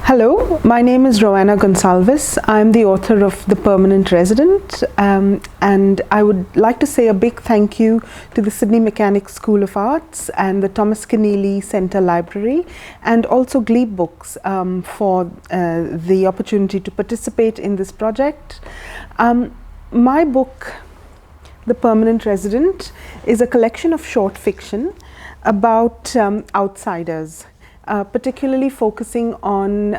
Hello, my name is Roanna Gonsalves. I'm the author of The Permanent Resident, and I would like to say a big thank you to the Sydney Mechanics School of Arts and the Thomas Keneally Centre Library, and also Gleebooks for the opportunity to participate in this project. My book, The Permanent Resident, is a collection of short fiction about outsiders. Particularly focusing on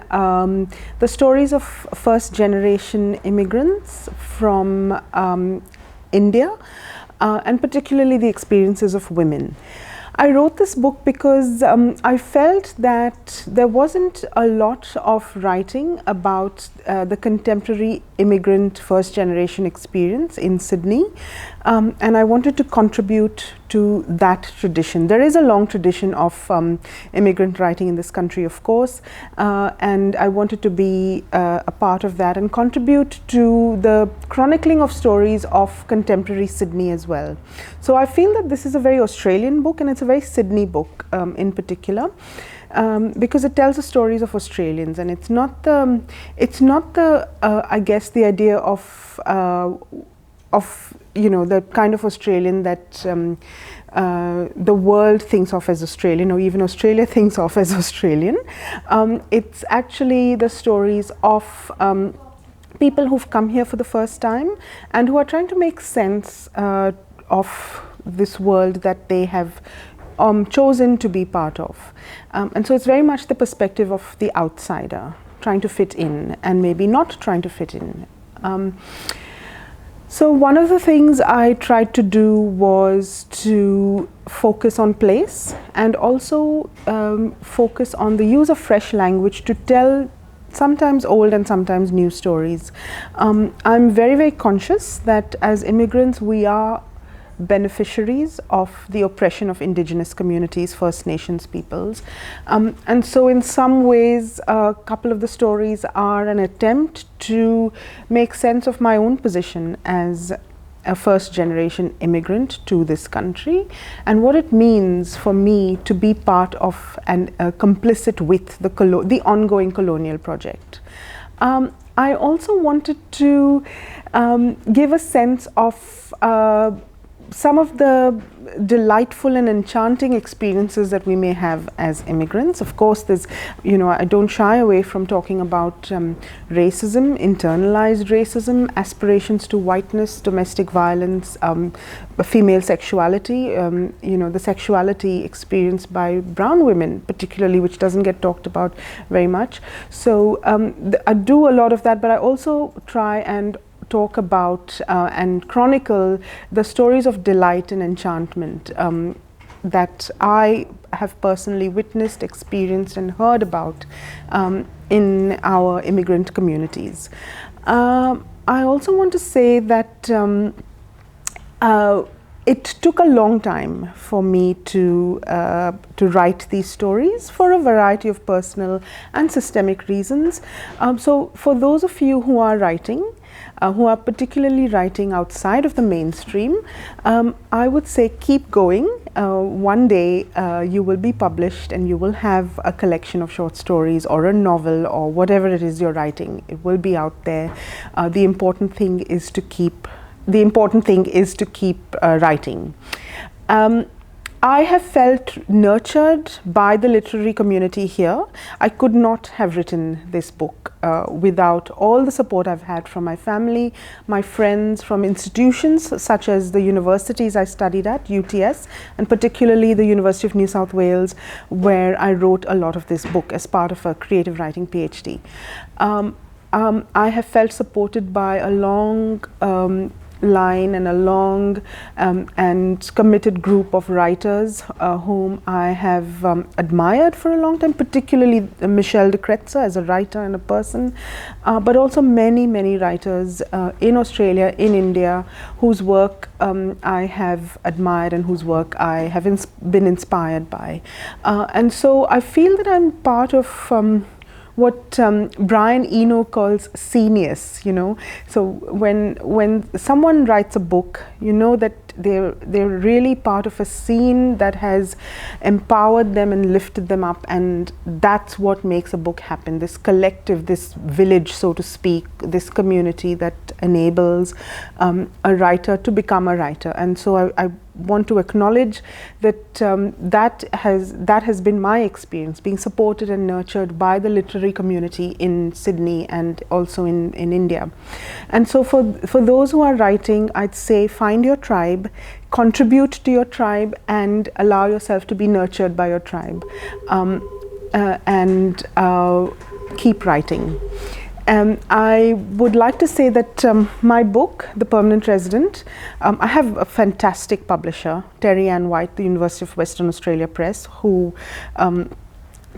the stories of first-generation immigrants from India, and particularly the experiences of women. I wrote this book because I felt that there wasn't a lot of writing about the contemporary immigrant first-generation experience in Sydney, and I wanted to contribute to that tradition. There is a long tradition of immigrant writing in this country, of course, and I wanted to be a part of that and contribute to the chronicling of stories of contemporary Sydney as well. So I feel that this is a very Australian book, and it's a very Sydney book in particular. Because it tells the stories of Australians, and it's not the I guess the idea of the kind of Australian that the world thinks of as Australian, or even Australia thinks of as Australian. It's actually the stories of people who've come here for the first time and who are trying to make sense of this world that they have chosen to be part of. And so it's very much the perspective of the outsider, trying to fit in and maybe not trying to fit in. So one of the things I tried to do was to focus on place and also focus on the use of fresh language to tell sometimes old and sometimes new stories. I'm very, very conscious that as immigrants we are beneficiaries of the oppression of indigenous communities, First Nations peoples. And so in some ways a couple of the stories are an attempt to make sense of my own position as a first generation immigrant to this country and what it means for me to be part of and complicit with the ongoing colonial project. I also wanted to give a sense of some of the delightful and enchanting experiences that we may have as immigrants. Of course, there's, I don't shy away from talking about racism, internalized racism, aspirations to whiteness, domestic violence, female sexuality, the sexuality experienced by brown women particularly, which doesn't get talked about very much. So I do a lot of that, but I also try and talk about and chronicle the stories of delight and enchantment that I have personally witnessed, experienced and heard about in our immigrant communities. I also want to say that it took a long time for me to write these stories for a variety of personal and systemic reasons. So for those of you who are writing, who are particularly writing outside of the mainstream, I would say keep going. One day you will be published and you will have a collection of short stories or a novel or whatever it is you're writing. It will be out there. The important thing is to keep writing. I have felt nurtured by the literary community here. I could not have written this book without all the support I've had from my family, my friends, from institutions such as the universities I studied at, UTS, and particularly the University of New South Wales, where I wrote a lot of this book as part of a creative writing PhD. I have felt supported by a long line and a long and committed group of writers whom I have admired for a long time, particularly Michelle de Kretzer as a writer and a person, but also many, many writers in Australia, in India, whose work I have admired and whose work I have been inspired by. And so I feel that I'm part of what Brian Eno calls scenius, you know. So when someone writes a book, you know that they're really part of a scene that has empowered them and lifted them up, and that's what makes a book happen. This collective, this village, so to speak, this community that enables a writer to become a writer. And so I want to acknowledge that that has been my experience, being supported and nurtured by the literary community in Sydney and also in India. And so for those who are writing, I'd say find your tribe, contribute to your tribe, and allow yourself to be nurtured by your tribe, and keep writing. I would like to say that my book, The Permanent Resident, I have a fantastic publisher, Terry Ann White, the University of Western Australia Press, who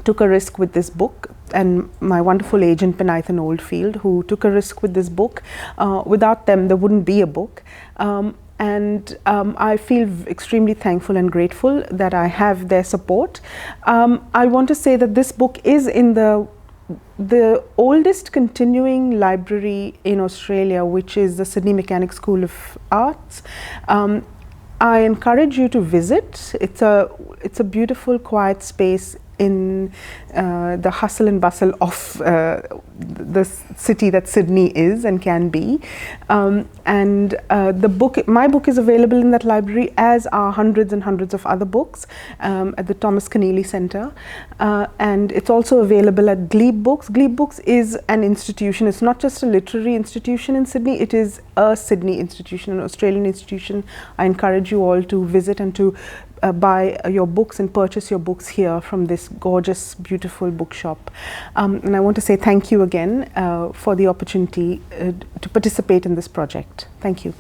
took a risk with this book, and my wonderful agent, Penithan Oldfield, who took a risk with this book. Without them, there wouldn't be a book. And I feel extremely thankful and grateful that I have their support. I want to say that this book is in the oldest continuing library in Australia, which is the Sydney Mechanics School of Arts. I encourage you to visit. It's a beautiful, quiet space in the hustle and bustle of the city that Sydney is and can be. And my book is available in that library, as are hundreds and hundreds of other books at the Thomas Keneally Centre. And it's also available at Gleebooks. Gleebooks is an institution. It's not just a literary institution in Sydney, it is a Sydney institution, an Australian institution. I encourage you all to visit and to buy your books and purchase your books here from this gorgeous, beautiful bookshop. And I want to say thank you again for the opportunity to participate in this project. Thank you.